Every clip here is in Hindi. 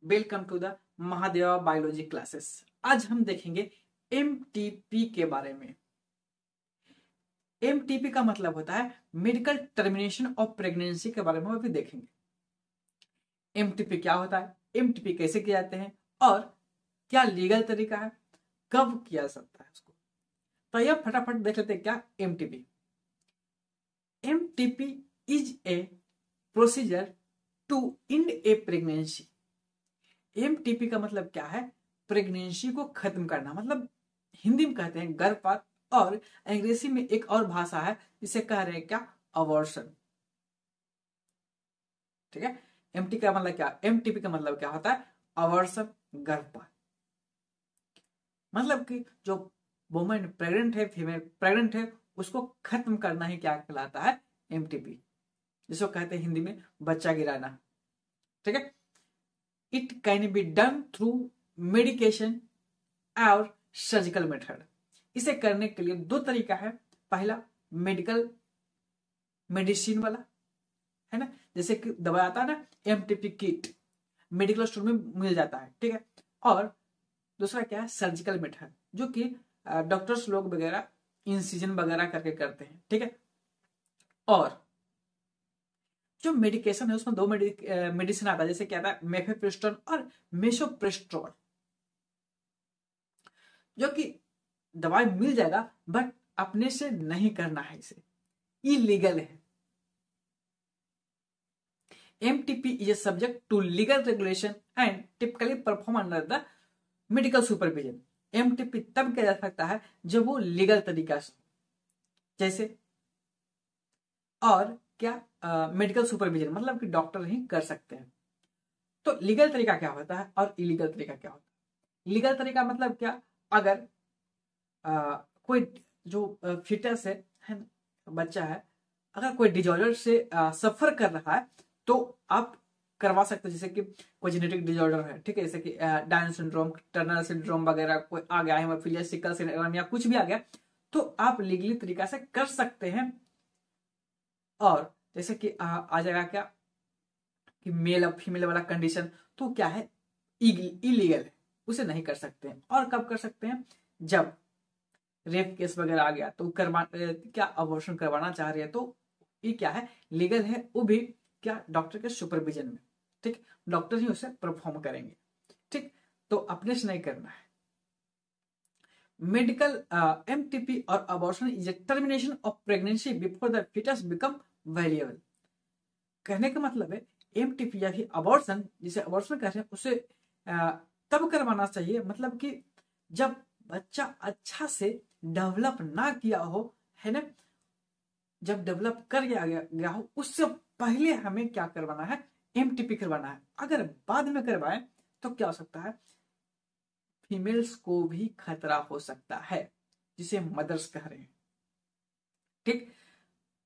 Welcome to the Mahadeva biology classes. आज हम देखेंगे एमटीपी के बारे में। एमटीपी का मतलब होता है मेडिकल टर्मिनेशन ऑफ प्रेगनेंसी के बारे में अभी देखेंगे। एमटीपी क्या होता है, एमटीपी कैसे किए जाते हैं और क्या लीगल तरीका है, कब किया जा सकता है उसको। तो यह फटाफट देख लेते हैं क्या MTP. MTP is a procedure to end a pregnancy. MTP का मतलब क्या है, प्रेगनेंसी को खत्म करना, मतलब हिंदी में कहते हैं गर्भपात, और अंग्रेजी में एक और भाषा है जिसे कह रहे हैं क्या, अबॉर्शन। ठीक है, एमटी का मतलब क्या, एमटीपी का मतलब क्या होता है, अबॉर्शन, गर्भपात। मतलब कि जो वुमेन प्रेग्नेंट है, फीमेल प्रेग्नेंट है, उसको खत्म करना ही क्या कहलाता है, एमटीपी, जिसको कहते हैं हिंदी में बच्चा गिराना। ठीक है, it can be done through medication और सर्जिकल मेथड। इसे करने के लिए दो तरीका है। पहला मेडिकल मेडिसिन वाला है ना, जैसे कि दवा आता है ना, एमटीपी किट मेडिकल स्टोर में मिल जाता है। ठीक है, और दूसरा क्या है, सर्जिकल मेथड, जो कि डॉक्टर्स लोग वगैरह इंसिजन वगैरह करके करते हैं। ठीक है, और जो मेडिकेशन है उसमें दो मेडिसिन आता है, जैसे क्या आता है, मेफेप्रिस्टोन और मेसोप्रेस्ट्रोल, जो कि दवाई मिल जाएगा बट अपने से नहीं करना है, इसे इलीगल है। MTP is a subject to legal regulation and typically perform under the medical supervision. MTP तब किया जा सकता है जब वो लीगल तरीका से, जैसे और क्या मेडिकल सुपरविजन, मतलब कि डॉक्टर ही कर सकते हैं। तो लीगल तरीका क्या होता है और इलीगल तरीका क्या होता है। लीगल तरीका मतलब क्या, अगर कोई जो फिटस है ना, बच्चा है, अगर कोई डिजॉर्डर से सफर कर रहा है तो आप करवा सकते हो, जैसे कि कोई जेनेटिक डिजॉर्डर है, ठीक है, जैसे कि डाउन सिंड्रोम, टर्नर सिंड्रोम वगैरह कोई आ गया, हेमोफीलिया, सिकल सिंड्रोम या कुछ भी आ गया, तो आप लीगली तरीका से कर सकते हैं। और जैसे कि आ जाएगा क्या कि मेल और फीमेल वाला कंडीशन, तो क्या है, इलीगल है, उसे नहीं कर सकते हैं। और कब कर सकते हैं, जब रेप केस वगैरह आ गया तो क्या अबॉर्शन करवाना चाह रही है, तो ये क्या है, लीगल है, वो भी क्या, डॉक्टर के सुपरविजन में। ठीक, डॉक्टर ही उसे परफॉर्म करेंगे। ठीक, तो अपने से नहीं करना है। मेडिकल एमटीपी और abortion is a termination of pregnancy before the fetus become variable. कहने का मतलब है एमटीपी या फिर अबॉर्शन, जिसे अबॉर्शन कहते हैं, उसे तब करवाना चाहिए, मतलब कि जब बच्चा अच्छा से डेवलप ना किया हो, है ना, जब डेवलप कर गया हो, उससे पहले हमें क्या करवाना है, एमटीपी करवाना है। अगर बाद में करवाएं तो क्या हो सकता है, फीमेल्स को भी खतरा हो सकता है, जिसे मदर्स कह रहे हैं। ठीक,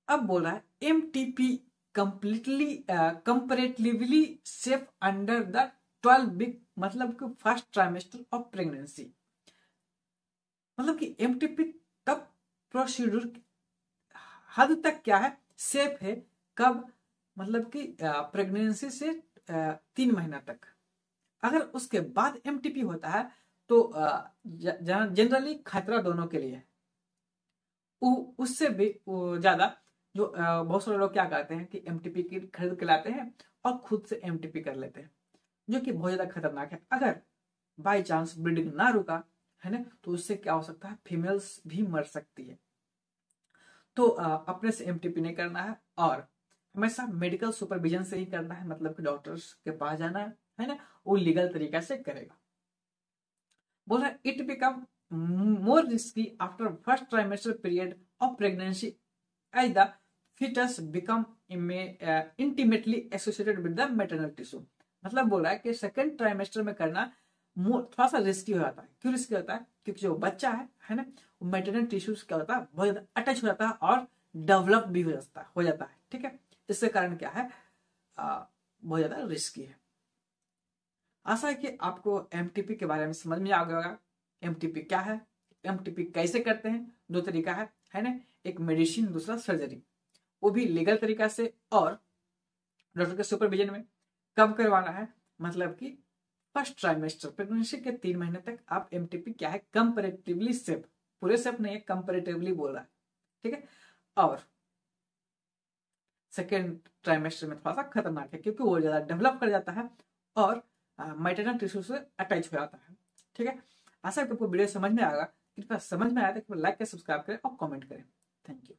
अब बोल रहा है MTP completely comparatively safe under the 12 week, मतलब कि फर्स्ट ट्राइमेस्टर ऑफ प्रेगनेंसी। मतलब कि एमटीपी तब प्रोसीड्यूर हद तक क्या है, सेफ है, कब, मतलब कि प्रेगनेंसी से 3 महीना तक। अगर उसके बाद एमटीपी होता है तो जनरली खतरा दोनों के लिए है। उससे भी ज्यादा जो बहुत सारे लोग क्या करते हैं कि एमटीपी की खरीद के लाते हैं और खुद से एमटीपी कर लेते हैं, जो कि बहुत ज्यादा खतरनाक है। अगर बाय चांस ब्रीडिंग ना रुका, है ना, तो उससे क्या हो सकता है, फीमेल्स भी मर सकती है। तो अपने से एमटीपी नहीं करना है, और हमेशा मेडिकल सुपरविजन से ही करना है, मतलब कि डॉक्टर्स के पास जाना है ना, वो लीगल तरीका से करेगा। बोल रहा है it become more risky after first trimester period of pregnancy as the fetus become intimately associated with the maternal tissue। मतलब बोल रहा है कि सेकेंड ट्राइमेस्टर में करना थोड़ा सा रिस्की हो जाता है। क्यों रिस्की होता है, क्योंकि जो बच्चा है ना, मैटरनल टिश्यूज क्या होता है, बहुत ज्यादा अटैच हो जाता है और डेवलप भी हो जाता है। ठीक है, इसके कारण क्या है, बहुत ज्यादा रिस्की है। आशा है कि आपको एमटीपी के बारे में समझ में आ गया होगा। एमटीपी क्या है, एमटीपी कैसे करते हैं, दो तरीका है ना, एक मेडिसिन, दूसरा सर्जरी, वो भी लीगल तरीका से और डॉक्टर के सुपरविजन में। कब करवाना है, मतलब कि फर्स्ट ट्राइमेस्टर प्रेगनेंसी के 3 महीने तक आप एमटीपी क्या है कंपैरेटिवली सेफ, पूरे सेफ नहीं है, कंपैरेटिवली बोल रहा है, ठीक है। और सेकेंड ट्राइमेस्टर में थोड़ा सा खतरनाक है क्योंकि वो ज्यादा डेवलप कर जाता है और मैटरनल टिश्यू से अटैच हो जाता है, ठीक है। आशा है आपको वीडियो समझ में आएगा। कृपया समझ में आया तो लाइक करें, सब्सक्राइब करें और कमेंट करें। Thank you.